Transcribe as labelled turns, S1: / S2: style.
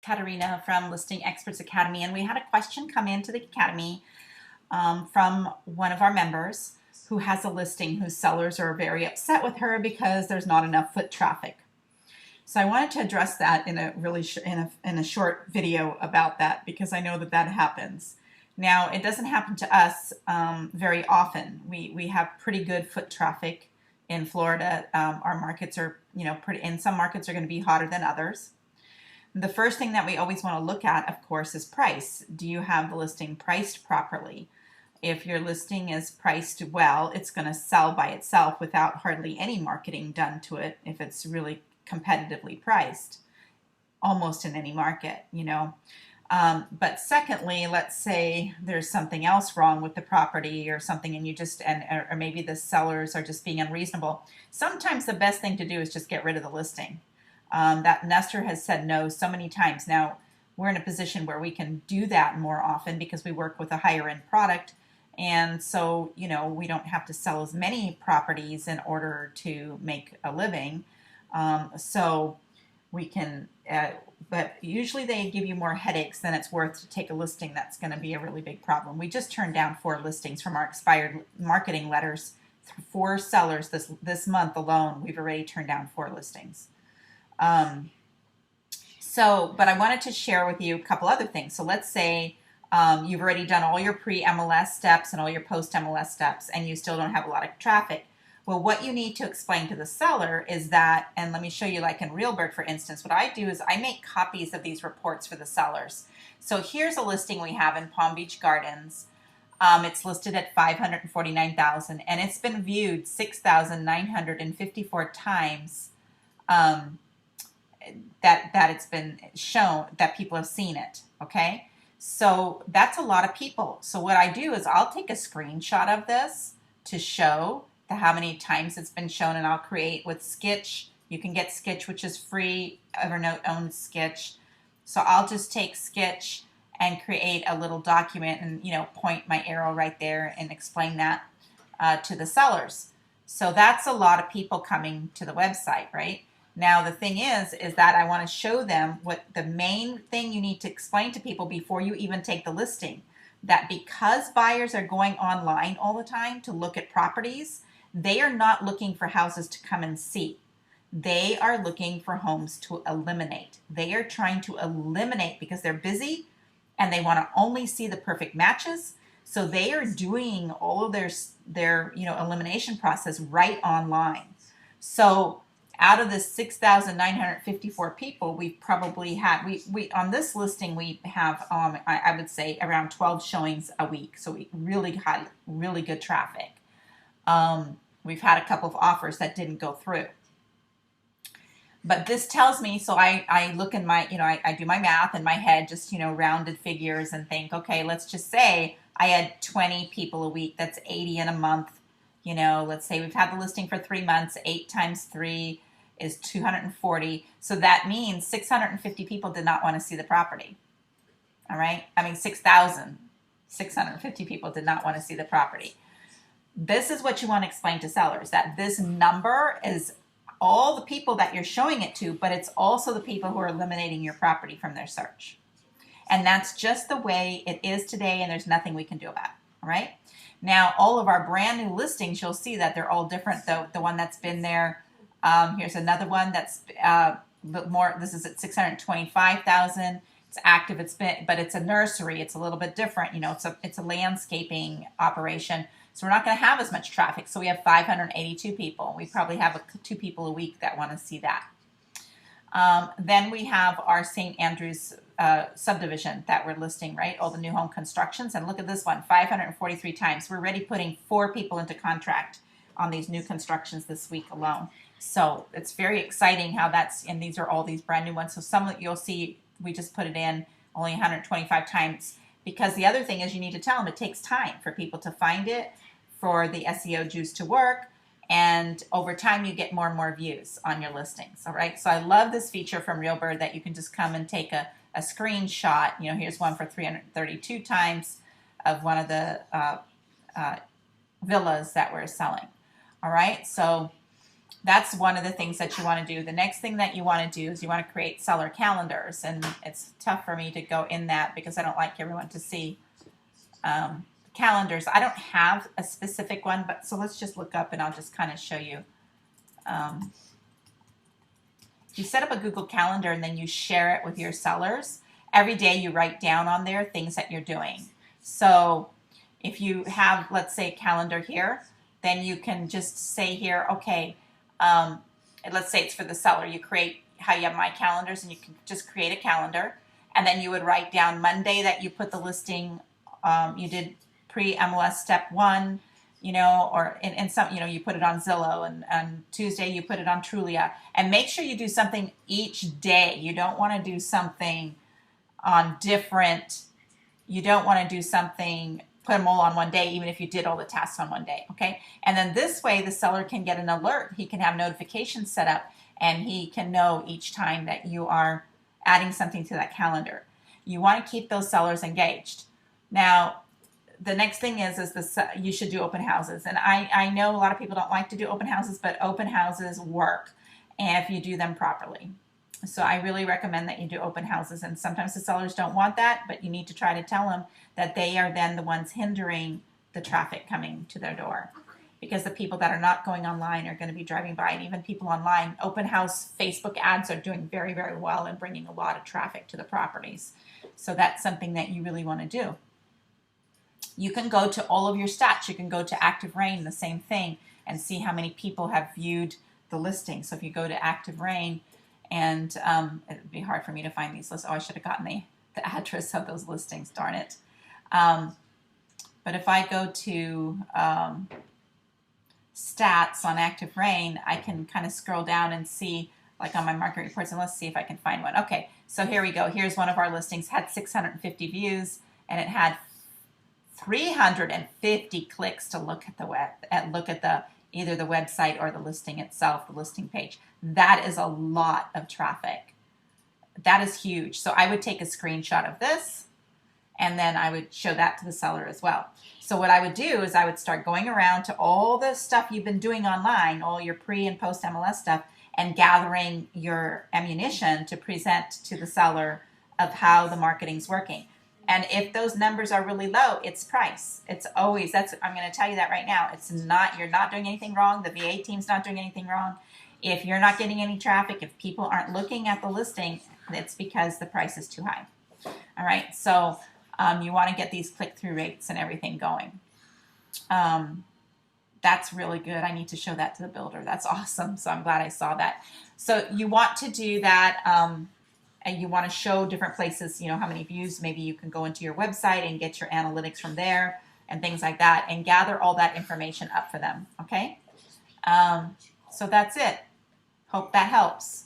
S1: Katarina from Listing Experts Academy, and we had a question come into the Academy from one of our members who has a listing whose sellers are very upset with her because there's not enough foot traffic. So I wanted to address that in a really in a short video about that, because I know that that happens. Now, it doesn't happen to us very often. We have pretty good foot traffic in Florida. Our markets are, pretty, and some markets are going to be hotter than others. The first thing that we always want to look at, of course, is price. Do you have the listing priced properly? If your listing is priced well, it's going to sell by itself without hardly any marketing done to it if it's really competitively priced, almost in any market, But secondly, let's say there's something else wrong with the property or something, and or maybe the sellers are just being unreasonable. Sometimes the best thing to do is just get rid of the listing. That Nestor has said no so many times. Now, we're in a position where we can do that more often because we work with a higher end product. And so, we don't have to sell as many properties in order to make a living. So we can, but usually they give you more headaches than it's worth to take a listing that's going to be a really big problem. We just turned down 4 listings from our expired marketing letters. 4 sellers this month alone. We've already turned down 4 listings. But I wanted to share with you a couple other things. So let's say you've already done all your pre-MLS steps and all your post-MLS steps, and you still don't have a lot of traffic. Well, what you need to explain to the seller is that, and let me show you, like in Realbird, for instance, what I do is I make copies of these reports for the sellers. So here's a listing we have in Palm Beach Gardens. It's listed at $549,000, and it's been viewed 6,954 times. That it's been shown, that people have seen it, okay? So that's a lot of people. So what I do is I'll take a screenshot of this to show how many times it's been shown, and I'll create with Skitch. You can get Skitch, which is free. Evernote owns Skitch. So I'll just take Skitch and create a little document and, point my arrow right there and explain that to the sellers. So that's a lot of people coming to the website, right? Now, the thing is that I want to show them what the main thing you need to explain to people before you even take the listing, that because buyers are going online all the time to look at properties, they are not looking for houses to come and see. They are looking for homes to eliminate. They are trying to eliminate because they're busy and they want to only see the perfect matches. So they are doing all of their elimination process right online. So out of the 6,954 people, we've probably had, we on this listing, we have, I would say, around 12 showings a week. So we really had really good traffic. We've had a couple of offers that didn't go through. But this tells me, so I look in my, I do my math in my head, just, rounded figures, and think, okay, let's just say I had 20 people a week. That's 80 in a month. Let's say we've had the listing for 3 months. 8 times 3 is 240. So that means 650 people did not want to see the property. All right. 6,650 people did not want to see the property. This is what you want to explain to sellers, that this number is all the people that you're showing it to, but it's also the people who are eliminating your property from their search. And that's just the way it is today, and there's nothing we can do about it. All right. Now, all of our brand new listings, you'll see that they're all different. The one that's been there, here's another one that's more. This is at 625,000. It's active. But it's a nursery. It's a little bit different. It's a landscaping operation. So we're not going to have as much traffic. So we have 582 people. We probably have 2 people a week that want to see that. Then we have our St. Andrews subdivision that we're listing, right? All the new home constructions. And look at this one, 543 times. We're already putting 4 people into contract on these new constructions this week alone. So it's very exciting how and these are all these brand new ones. So some that you'll see, we just put it in only 125 times, because the other thing is you need to tell them it takes time for people to find it, for the SEO juice to work, and over time you get more and more views on your listings. All right. So I love this feature from Realbird that you can just come and take a screenshot. Here's one for 332 times of one of the villas that we're selling. All right. So That's one of the things that you want to do. The next thing that you want to do is you want to create seller calendars. And it's tough for me to go in that because I don't like everyone to see calendars. I don't have a specific one, but so let's just look up and I'll just kind of show you. If you set up a Google Calendar and then you share it with your sellers, every day you write down on there things that you're doing. So if you have, let's say, a calendar here, then you can just say here, okay, and let's say it's for the seller. You create how you have my calendars, and you can just create a calendar, and then you would write down Monday that you put the listing, you did pre-MLS step 1, you know, or in some, you know, you put it on Zillow, and Tuesday you put it on Trulia, and make sure you do something each day. You don't want to do something on different, you don't want to do something, put them all on one day, even if you did all the tasks on one day, okay? And then this way, the seller can get an alert. He can have notifications set up, and he can know each time that you are adding something to that calendar. You want to keep those sellers engaged. Now, the next thing is you should do open houses. And I know a lot of people don't like to do open houses, but open houses work if you do them properly. So I really recommend that you do open houses, and sometimes the sellers don't want that, but you need to try to tell them that they are then the ones hindering the traffic coming to their door, because the people that are not going online are going to be driving by. And even people online, open house Facebook ads are doing very, very well and bringing a lot of traffic to the properties. So that's something that you really want to do. You can go to all of your stats. You can go to Active Rain, the same thing, and see how many people have viewed the listing. So if you go to Active Rain, and it would be hard for me to find these lists. Oh, I should have gotten the address of those listings, darn it. But if I go to stats on Active Rain, I can kind of scroll down and see, like on my market reports, and let's see if I can find one. Okay, so here we go. Here's one of our listings, had 650 views, and it had 350 clicks to look at the web, look at the either the website or the listing itself, the listing page. That is a lot of traffic. That is huge. So I would take a screenshot of this, and then I would show that to the seller as well. So what I would do is I would start going around to all the stuff you've been doing online, all your pre and post MLS stuff, and gathering your ammunition to present to the seller of how the marketing's working. And if those numbers are really low, it's price. It's always, I'm going to tell you that right now. It's not, you're not doing anything wrong. The VA team's not doing anything wrong. If you're not getting any traffic, if people aren't looking at the listing, it's because the price is too high. All right. So you want to get these click-through rates and everything going. That's really good. I need to show that to the builder. That's awesome. So I'm glad I saw that. So you want to do that. And you want to show different places, you know, how many views. Maybe you can go into your website and get your analytics from there and things like that, and gather all that information up for them, okay? So that's it. Hope that helps.